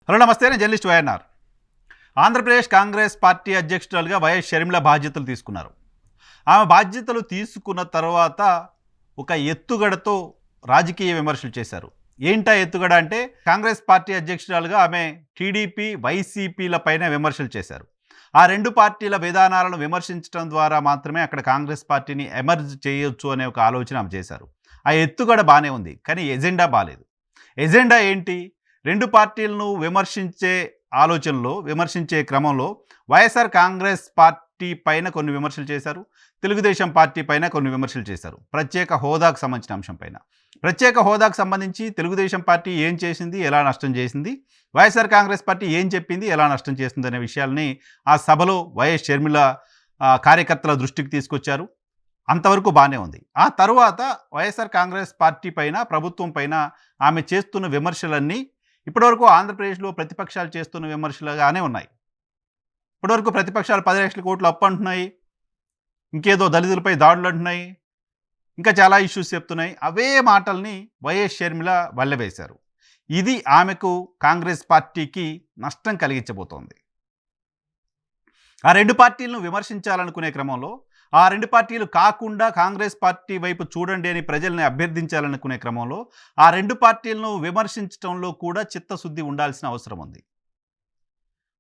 Hello నమస్తే, నేను journalist YNR. Andhra Pradesh Congress party అధ్యక్షురాలుగా వైఎస్ షర్మిల బాధ్యతలు తీసుకున్నారు. ఆమె బాధ్యతలు తీసుకున్న తర్వాత ఒక ఎత్తుగడతో రాజకీయ విమర్శలు చేశారు. ఏంటా ఎత్తుగడ అంటే, కాంగ్రెస్ పార్టీ అధ్యక్షురాలుగా ఆమె టీడీపీ వైసీపీల పైన విమర్శలు చేశారు. ఆ రెండు పార్టీల విధానాలను విమర్శించడం ద్వారా మాత్రమే అక్కడ కాంగ్రెస్ పార్టీని ఎమర్జ్ చేయొచ్చు అనే ఒక ఆలోచన ఆమె చేశారు. ఆ ఎత్తుగడ బాగానే ఉంది, కానీ ఎజెండా బాలేదు. ఎజెండా ఏంటి? రెండు పార్టీలను విమర్శించే క్రమంలో వైఎస్ఆర్ కాంగ్రెస్ పార్టీ పైన కొన్ని విమర్శలు చేశారు. తెలుగుదేశం పార్టీ పైన కొన్ని విమర్శలు చేశారు. ప్రత్యేక హోదాకు సంబంధించిన అంశం పైన. ప్రత్యేక హోదాకు సంబంధించి తెలుగుదేశం పార్టీ ఏం చేసింది, ఎలా నష్టం చేసింది, వైఎస్ఆర్ కాంగ్రెస్ పార్టీ ఏం చెప్పింది, ఎలా నష్టం చేసింది అనే విషయాల్ని ఆ సభలో వైఎస్ షర్మిల కార్యకర్తల దృష్టికి తీసుకొచ్చారు. అంతవరకు బాగానే ఉంది. ఆ తరువాత వైఎస్ఆర్ కాంగ్రెస్ పార్టీ పైన, ప్రభుత్వం పైన ఆమె చేస్తున్న విమర్శలన్నీ ఇప్పటివరకు ఆంధ్రప్రదేశ్లో ప్రతిపక్షాలు చేస్తున్న విమర్శలుగానే ఉన్నాయి. ఇప్పటివరకు ప్రతిపక్షాలు 10 లక్షల కోట్లు అప్పు అంటున్నాయి, ఇంకేదో దళితులపై దాడులు అంటున్నాయి, ఇంకా చాలా ఇష్యూస్ చెప్తున్నాయి. అవే మాటల్ని వైఎస్ షర్మిల వల్లెవేశారు. ఇది ఆమెకు కాంగ్రెస్ పార్టీకి నష్టం కలిగించబోతోంది. ఆ రెండు పార్టీలను విమర్శించాలనుకునే క్రమంలో, ఆ రెండు పార్టీలు కాకుండా కాంగ్రెస్ పార్టీ వైపు చూడండి అని ప్రజల్ని అభ్యర్థించాలనుకునే క్రమంలో, ఆ రెండు పార్టీలను విమర్శించడంలో కూడా చిత్తశుద్ధి ఉండాల్సిన అవసరం ఉంది.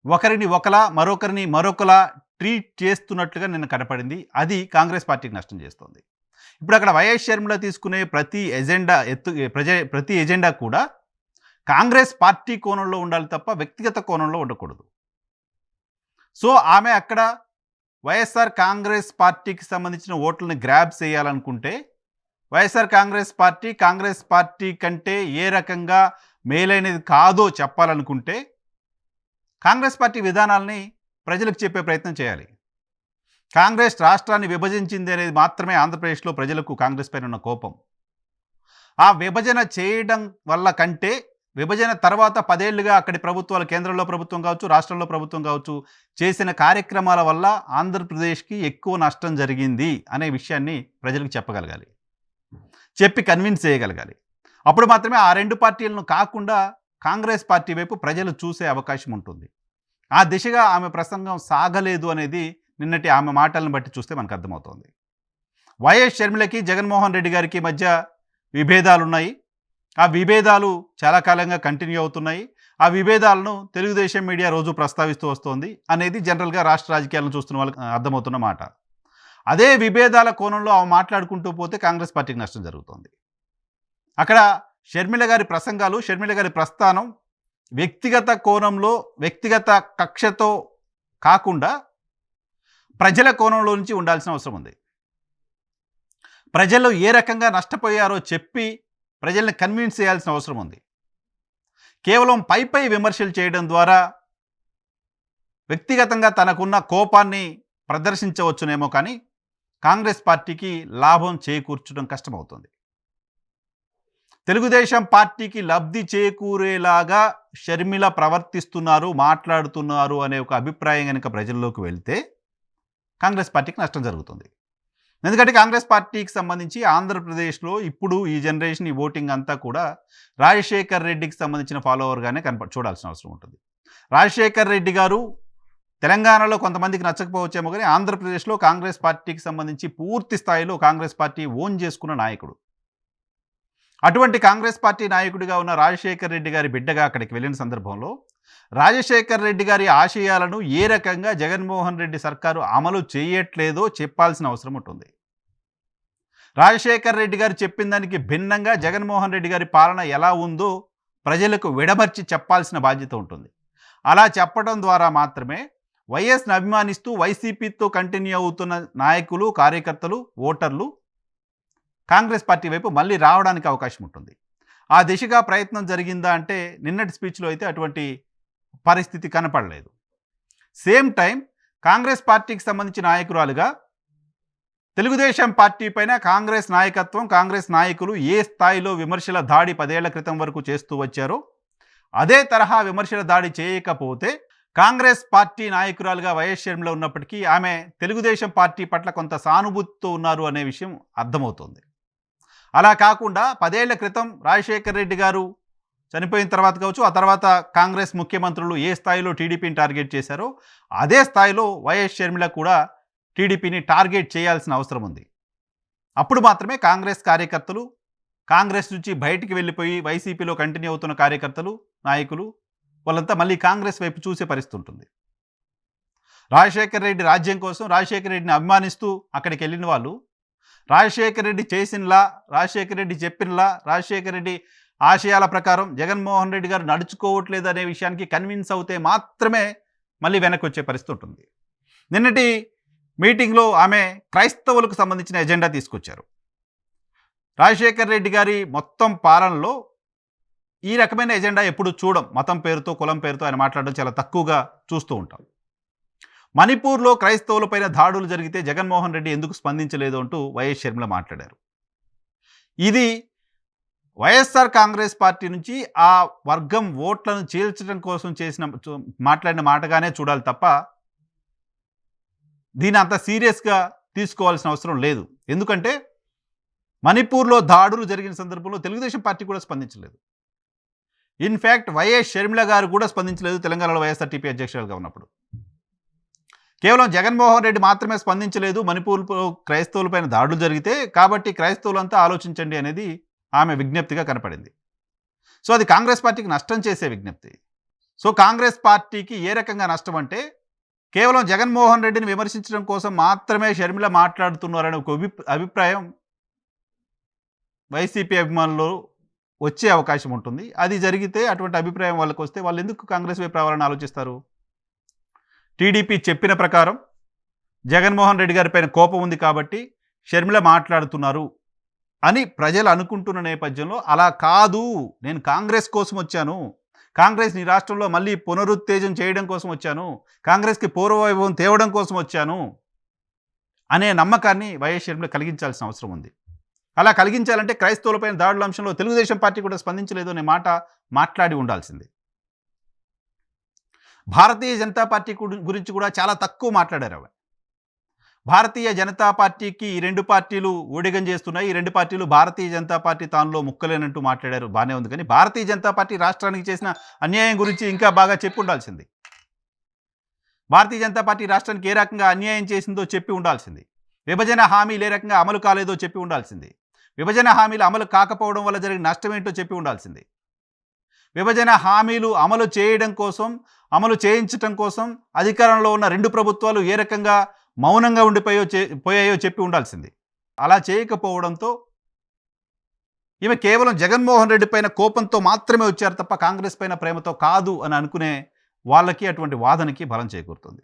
ఒకరిని ఒకలా, మరొకరిని మరొకలా ట్రీట్ చేస్తున్నట్లుగా నిన్న కనపడింది. అది కాంగ్రెస్ పార్టీకి నష్టం చేస్తుంది. ఇప్పుడు అక్కడ వైఎస్ షర్మిల తీసుకునే ప్రతి ఎజెండా కూడా కాంగ్రెస్ పార్టీ కోణంలో ఉండాలి తప్ప వ్యక్తిగత కోణంలో ఉండకూడదు. సో ఆమె అక్కడ వైఎస్ఆర్ కాంగ్రెస్ పార్టీకి సంబంధించిన ఓట్లను గ్రాబ్ చేయాలనుకుంటే, వైఎస్ఆర్ కాంగ్రెస్ పార్టీ కంటే ఏ రకంగా మేలైనది కాదో చెప్పాలనుకుంటే, కాంగ్రెస్ పార్టీ విధానాలని ప్రజలకు చెప్పే ప్రయత్నం చేయాలి. కాంగ్రెస్ రాష్ట్రాన్ని విభజించింది అనేది మాత్రమే ఆంధ్రప్రదేశ్లో ప్రజలకు కాంగ్రెస్ పైన ఉన్న కోపం. ఆ విభజన చేయడం వల్ల కంటే, విభజన తర్వాత 10 ఏళ్లుగా అక్కడి ప్రభుత్వాలు, కేంద్రంలో ప్రభుత్వం కావచ్చు, రాష్ట్రంలో ప్రభుత్వం కావచ్చు, చేసిన కార్యక్రమాల వల్ల ఆంధ్రప్రదేశ్కి ఎక్కువ నష్టం జరిగింది అనే విషయాన్ని ప్రజలకు చెప్పగలగాలి, చెప్పి కన్విన్స్ చేయగలగాలి. అప్పుడు మాత్రమే ఆ రెండు పార్టీలను కాకుండా కాంగ్రెస్ పార్టీ వైపు ప్రజలు చూసే అవకాశం ఉంటుంది. ఆ దిశగా ఆమె ప్రసంగం సాగలేదు అనేది నిన్నటి ఆమె మాటలను బట్టి చూస్తే మనకు అర్థమవుతోంది. వైఎస్ షర్మిలకి, జగన్మోహన్ రెడ్డి గారికి మధ్య విభేదాలు ఉన్నాయి. ఆ విభేదాలు చాలా కాలంగా కంటిన్యూ అవుతున్నాయి. ఆ విభేదాలను తెలుగుదేశం మీడియా రోజు ప్రస్తావిస్తూ వస్తోంది అనేది జనరల్గా రాష్ట్ర రాజకీయాలను చూస్తున్న వాళ్ళకి అర్థమవుతున్న మాట. అదే విభేదాల కోణంలో ఆమె మాట్లాడుకుంటూ పోతే కాంగ్రెస్ పార్టీకి నష్టం జరుగుతుంది. అక్కడ షర్మిల గారి ప్రసంగాలు, షర్మిల గారి ప్రస్థానం వ్యక్తిగత కోణంలో, వ్యక్తిగత కక్షతో కాకుండా ప్రజల కోణంలో నుంచి ఉండాల్సిన అవసరం ఉంది. ప్రజలు ఏ రకంగా నష్టపోయారో చెప్పి ప్రజల్ని కన్విన్స్ చేయాల్సిన అవసరం ఉంది. కేవలం పై విమర్శలు చేయడం ద్వారా వ్యక్తిగతంగా తనకున్న కోపాన్ని ప్రదర్శించవచ్చునేమో, కానీ కాంగ్రెస్ పార్టీకి లాభం చేకూర్చడం కష్టమవుతుంది. తెలుగుదేశం పార్టీకి లబ్ధి చేకూరేలాగా షర్మిల ప్రవర్తిస్తున్నారు, మాట్లాడుతున్నారు అనే ఒక అభిప్రాయం కనుక ప్రజల్లోకి వెళ్తే కాంగ్రెస్ పార్టీకి నష్టం జరుగుతుంది. ఎందుకంటే కాంగ్రెస్ పార్టీకి సంబంధించి ఆంధ్రప్రదేశ్లో ఇప్పుడు ఈ జనరేషన్, ఈ ఓటింగ్ అంతా కూడా రాజశేఖర్ రెడ్డికి సంబంధించిన ఫాలోవర్గానే చూడాల్సిన అవసరం ఉంటుంది. రాజశేఖర్ రెడ్డి గారు తెలంగాణలో కొంతమందికి నచ్చకపోవచ్చేమో, కానీ ఆంధ్రప్రదేశ్లో కాంగ్రెస్ పార్టీకి సంబంధించి పూర్తి స్థాయిలో కాంగ్రెస్ పార్టీ ఓన్ చేసుకున్న నాయకుడు. అటువంటి కాంగ్రెస్ పార్టీ నాయకుడిగా ఉన్న రాజశేఖర్ రెడ్డి గారి బిడ్డగా అక్కడికి వెళ్ళిన సందర్భంలో రాజశేఖర్ రెడ్డి గారి ఆశయాలను ఏ రకంగా జగన్మోహన్ రెడ్డి సర్కారు అమలు చేయట్లేదో చెప్పాల్సిన అవసరం ఉంటుంది. రాజశేఖర్ రెడ్డి గారు చెప్పిన దానికి భిన్నంగా జగన్మోహన్ రెడ్డి గారి పాలన ఎలా ఉందో ప్రజలకు విడమర్చి చెప్పాల్సిన బాధ్యత ఉంటుంది. అలా చెప్పడం ద్వారా మాత్రమే వైఎస్ని అభిమానిస్తూ వైసీపీతో కంటిన్యూ అవుతున్న నాయకులు, కార్యకర్తలు, ఓటర్లు కాంగ్రెస్ పార్టీ వైపు మళ్ళీ రావడానికి అవకాశం ఉంటుంది. ఆ దిశగా ప్రయత్నం జరిగిందా అంటే నిన్నటి స్పీచ్లో అయితే అటువంటి పరిస్థితి కనపడలేదు. సేమ్ టైం కాంగ్రెస్ పార్టీకి సంబంధించిన నాయకురాలుగా తెలుగుదేశం పార్టీ పైన కాంగ్రెస్ నాయకత్వం, కాంగ్రెస్ నాయకులు ఏ స్థాయిలో విమర్శల దాడి 10 ఏళ్ల క్రితం వరకు చేస్తూ వచ్చారో అదే తరహా విమర్శల దాడి చేయకపోతే, కాంగ్రెస్ పార్టీ నాయకురాలుగా వైఎస్ షర్మిల ఉన్నప్పటికీ ఆమె తెలుగుదేశం పార్టీ పట్ల కొంత సానుభూతితో ఉన్నారు అనే విషయం అర్థమవుతుంది. అలా కాకుండా 10 ఏళ్ల క్రితం రాజశేఖర్ రెడ్డి గారు చనిపోయిన తర్వాత కావచ్చు, ఆ తర్వాత కాంగ్రెస్ ముఖ్యమంత్రులు ఏ స్థాయిలో టీడీపీని టార్గెట్ చేశారో అదే స్థాయిలో వైఎస్ షర్మిల కూడా టీడీపీని టార్గెట్ చేయాల్సిన అవసరం ఉంది. అప్పుడు మాత్రమే కాంగ్రెస్ కార్యకర్తలు, కాంగ్రెస్ నుంచి బయటికి వెళ్ళిపోయి వైసీపీలో కంటిన్యూ అవుతున్న కార్యకర్తలు, నాయకులు వాళ్ళంతా మళ్ళీ కాంగ్రెస్ వైపు చూసే పరిస్థితి ఉంటుంది. రాజశేఖర రెడ్డి రాజ్యం కోసం రాజశేఖర రెడ్డిని అభిమానిస్తూ అక్కడికి వెళ్ళిన వాళ్ళు రాజశేఖర రెడ్డి చేసినలా, రాజశేఖర రెడ్డి చెప్పినలా, రాజశేఖర రెడ్డి ఆశయాల ప్రకారం జగన్మోహన్ రెడ్డి గారు నడుచుకోవట్లేదు అనే విషయానికి కన్విన్స్ అవుతే మాత్రమే మళ్ళీ వెనక్కి వచ్చే పరిస్థితి ఉంటుంది. నిన్నటి మీటింగ్లో ఆమె క్రైస్తవులకు సంబంధించిన ఎజెండా తీసుకొచ్చారు. రాజశేఖర రెడ్డి గారి మొత్తం పాలనలో ఈ రకమైన ఎజెండా ఎప్పుడు చూడం. మతం పేరుతో, కులం పేరుతో ఆయన మాట్లాడడం చాలా తక్కువగా చూస్తూ ఉంటాం. మణిపూర్లో క్రైస్తవులపైన దాడులు జరిగితే జగన్మోహన్ రెడ్డి ఎందుకు స్పందించలేదు అంటూ వైఎస్ షర్మిల మాట్లాడారు. ఇది వైఎస్ఆర్ కాంగ్రెస్ పార్టీ నుంచి ఆ వర్గం ఓట్లను చీల్చడం కోసం మాట్లాడిన మాటగానే చూడాలి తప్ప దీని అంత సీరియస్గా తీసుకోవాల్సిన అవసరం లేదు. ఎందుకంటే మణిపూర్లో దాడులు జరిగిన సందర్భంలో తెలుగుదేశం పార్టీ కూడా స్పందించలేదు. ఇన్ఫ్యాక్ట్ వైఎస్ షర్మిల గారు కూడా స్పందించలేదు తెలంగాణలో వైఎస్ఆర్టీపీ అధ్యక్షులుగా ఉన్నప్పుడు. కేవలం జగన్మోహన్ రెడ్డి మాత్రమే స్పందించలేదు. మణిపూర్లో క్రైస్తవులపైన దాడులు జరిగితే కాబట్టి క్రైస్తవులంతా ఆలోచించండి అనేది ఆమె విజ్ఞప్తిగా కనపడింది. సో అది కాంగ్రెస్ పార్టీకి నష్టం చేసే విజ్ఞప్తి. సో కాంగ్రెస్ పార్టీకి ఏ రకంగా నష్టం అంటే కేవలం జగన్మోహన్ రెడ్డిని విమర్శించడం కోసం మాత్రమే షర్మిల మాట్లాడుతున్నారనే ఒక అభిప్రాయం వైసీపీ అభిమానులు వచ్చే అవకాశం ఉంటుంది. అది జరిగితే అటువంటి అభిప్రాయం వాళ్ళకి వస్తే వాళ్ళు ఎందుకు కాంగ్రెస్ వైపు రావాలని ఆలోచిస్తారు? టీడీపీ చెప్పిన ప్రకారం జగన్మోహన్ రెడ్డి గారి పైన కోపం ఉంది కాబట్టి షర్మిల మాట్లాడుతున్నారు అని ప్రజలు అనుకుంటున్న నేపథ్యంలో అలా కాదు, నేను కాంగ్రెస్ కోసం వచ్చాను, కాంగ్రెస్ నీ రాష్ట్రంలో మళ్ళీ పునరుత్తేజం చేయడం కోసం వచ్చాను, కాంగ్రెస్కి పూర్వవైభవం తేవడం కోసం వచ్చాను అనే నమ్మకాన్ని వైఎస్ షర్మిల కలిగించాల్సిన అవసరం ఉంది. అలా కలిగించాలంటే క్రైస్తవులపైన దాడుల అంశంలో తెలుగుదేశం పార్టీ కూడా స్పందించలేదు అనే మాట మాట్లాడి ఉండాల్సింది. భారతీయ జనతా పార్టీ గురించి కూడా చాలా తక్కువ మాట్లాడారు ఆవిడ. భారతీయ జనతా పార్టీకి ఈ రెండు పార్టీలు ఊడిగం చేస్తున్నాయి, ఈ రెండు పార్టీలు భారతీయ జనతా పార్టీ తానులో ముక్కలేనంటూ మాట్లాడారు. బాగానే ఉంది, కానీ భారతీయ జనతా పార్టీ రాష్ట్రానికి చేసిన అన్యాయం గురించి ఇంకా బాగా చెప్పి ఉండాల్సింది. భారతీయ జనతా పార్టీ రాష్ట్రానికి ఏ రకంగా అన్యాయం చేసిందో చెప్పి ఉండాల్సింది. విభజన హామీలు ఏ రకంగా అమలు కాలేదో చెప్పి ఉండాల్సింది. విభజన హామీలు అమలు కాకపోవడం వల్ల జరిగిన నష్టం ఏంటో చెప్పి ఉండాల్సింది. విభజన హామీలు అమలు చేయడం కోసం, అమలు చేయించడం కోసం అధికారంలో ఉన్న రెండు ప్రభుత్వాలు ఏ రకంగా మౌనంగా పోయాయో చెప్పి ఉండాల్సింది. అలా చేయకపోవడంతో ఈమె కేవలం జగన్మోహన్ రెడ్డి పైన కోపంతో మాత్రమే వచ్చారు తప్ప కాంగ్రెస్ పైన ప్రేమతో కాదు అని అనుకునే వాళ్ళకి అటువంటి వాదనకి బలం చేకూరుతుంది.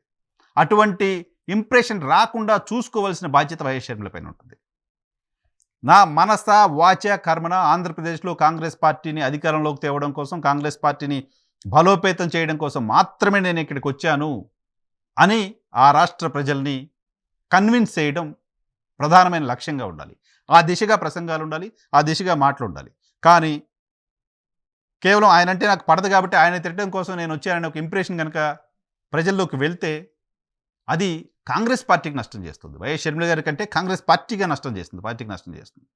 అటువంటి ఇంప్రెషన్ రాకుండా చూసుకోవాల్సిన బాధ్యత వైఎస్ షర్మిల పైన ఉంటుంది. నా మనస వాచ కర్మన ఆంధ్రప్రదేశ్లో కాంగ్రెస్ పార్టీని అధికారంలోకి తేవడం కోసం, కాంగ్రెస్ పార్టీని బలోపేతం చేయడం కోసం మాత్రమే నేను ఇక్కడికి వచ్చాను అని ఆ రాష్ట్ర ప్రజల్ని కన్విన్స్ చేయడం ప్రధానమైన లక్ష్యంగా ఉండాలి. ఆ దిశగా ప్రసంగాలు ఉండాలి, ఆ దిశగా మాటలు ఉండాలి. కానీ కేవలం ఆయన అంటే నాకు పడదు కాబట్టి ఆయన తిట్టడం కోసం నేను వచ్చానని ఒక ఇంప్రెషన్ కనుక ప్రజల్లోకి వెళ్తే అది కాంగ్రెస్ పార్టీకి నష్టం చేస్తుంది. వైఎస్ షర్మిల గారి కంటే కాంగ్రెస్ పార్టీకి నష్టం చేస్తుంది.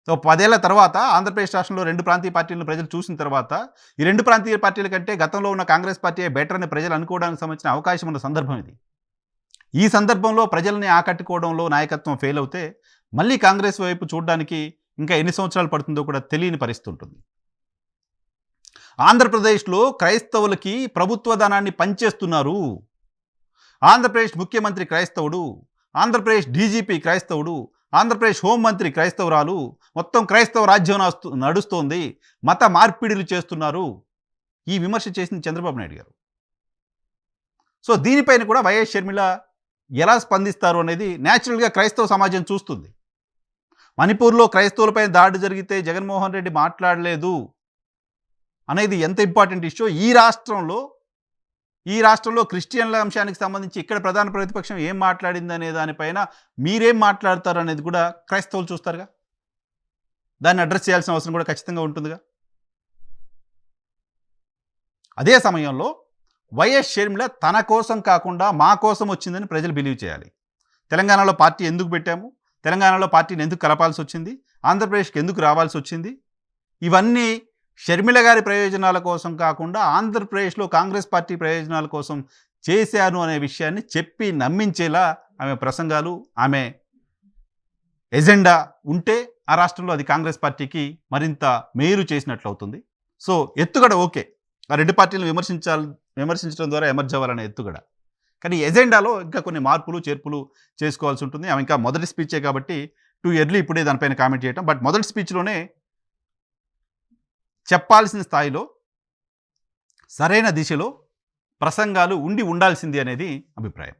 సో 10 ఏళ్ల తర్వాత ఆంధ్రప్రదేశ్ రాష్ట్రంలో రెండు ప్రాంతీయ పార్టీలను ప్రజలు చూసిన తర్వాత ఈ రెండు ప్రాంతీయ పార్టీల కంటే గతంలో ఉన్న కాంగ్రెస్ పార్టీ బెటర్ అని ప్రజలు అనుకోవడానికి సంబంధించిన అవకాశం ఉన్న సందర్భం ఇది. ఈ సందర్భంలో ప్రజల్ని ఆకట్టుకోవడంలో నాయకత్వం ఫెయిల్ అవుతే మళ్ళీ కాంగ్రెస్ వైపు చూడడానికి ఇంకా ఎన్ని సంవత్సరాలు పడుతుందో కూడా తెలియని పరిస్థితి ఉంటుంది. ఆంధ్రప్రదేశ్లో క్రైస్తవులకి ప్రభుత్వ ధనాన్ని పంచేస్తున్నారు. ఆంధ్రప్రదేశ్ ముఖ్యమంత్రి క్రైస్తవుడు, ఆంధ్రప్రదేశ్ డీజీపీ క్రైస్తవుడు, ఆంధ్రప్రదేశ్ హోంమంత్రి క్రైస్తవురాలు, మొత్తం క్రైస్తవ రాజ్యం నడుస్తోంది, మత మార్పిడిలు చేస్తున్నారు. ఈ విమర్శ చేసింది చంద్రబాబు నాయుడు గారు. సో దీనిపైన కూడా వైఎస్ షర్మిల ఎలా స్పందిస్తారు అనేది న్యాచురల్గా క్రైస్తవ సమాజం చూస్తుంది. మణిపూర్లో క్రైస్తవులపై దాడి జరిగితే జగన్మోహన్ రెడ్డి మాట్లాడలేదు అనేది ఎంత ఇంపార్టెంట్ ఇష్యూ. ఈ రాష్ట్రంలో క్రిస్టియన్ల అంశానికి సంబంధించి ఇక్కడ ప్రధాన ప్రతిపక్షం ఏం మాట్లాడింది అనే దానిపైన మీరేం మాట్లాడతారు అనేది కూడా క్రైస్తవులు చూస్తారుగా. దాన్ని అడ్రస్ చేయాల్సిన అవసరం కూడా ఖచ్చితంగా ఉంటుందిగా. అదే సమయంలో వైఎస్ షర్మిల తన కోసం కాకుండా మా కోసం వచ్చిందని ప్రజలు బిలీవ్ చేయాలి. తెలంగాణలో పార్టీ ఎందుకు పెట్టాము, తెలంగాణలో పార్టీని ఎందుకు కలపాల్సి వచ్చింది, ఆంధ్రప్రదేశ్కి ఎందుకు రావాల్సి వచ్చింది, ఇవన్నీ షర్మిల గారి ప్రయోజనాల కోసం కాకుండా ఆంధ్రప్రదేశ్లో కాంగ్రెస్ పార్టీ ప్రయోజనాల కోసం చేశాను అనే విషయాన్ని చెప్పి నమ్మించేలా ఆమె ప్రసంగాలు, ఆమె ఎజెండా ఉంటే ఆ రాష్ట్రంలో అది కాంగ్రెస్ పార్టీకి మరింత మేలు చేసినట్లు అవుతుంది. సో ఎత్తుగడ ఓకే, ఆ రెండు పార్టీలను విమర్శించడం ద్వారా ఎమర్జ్ అవ్వాలనే ఎత్తుగడ. కానీ ఎజెండాలో ఇంకా కొన్ని మార్పులు చేర్పులు చేసుకోవాల్సి ఉంటుంది. ఆమె ఇంకా మొదటి స్పీచే కాబట్టి టూ ఎర్లీ ఇప్పుడే దానిపైన కామెంట్ చేయటం. బట్ మొదటి స్పీచ్లోనే చెప్పాల్సిన స్థాయిలో సరైన దిశలో ప్రసంగాలు ఉండాల్సింది అనేది అభిప్రాయం.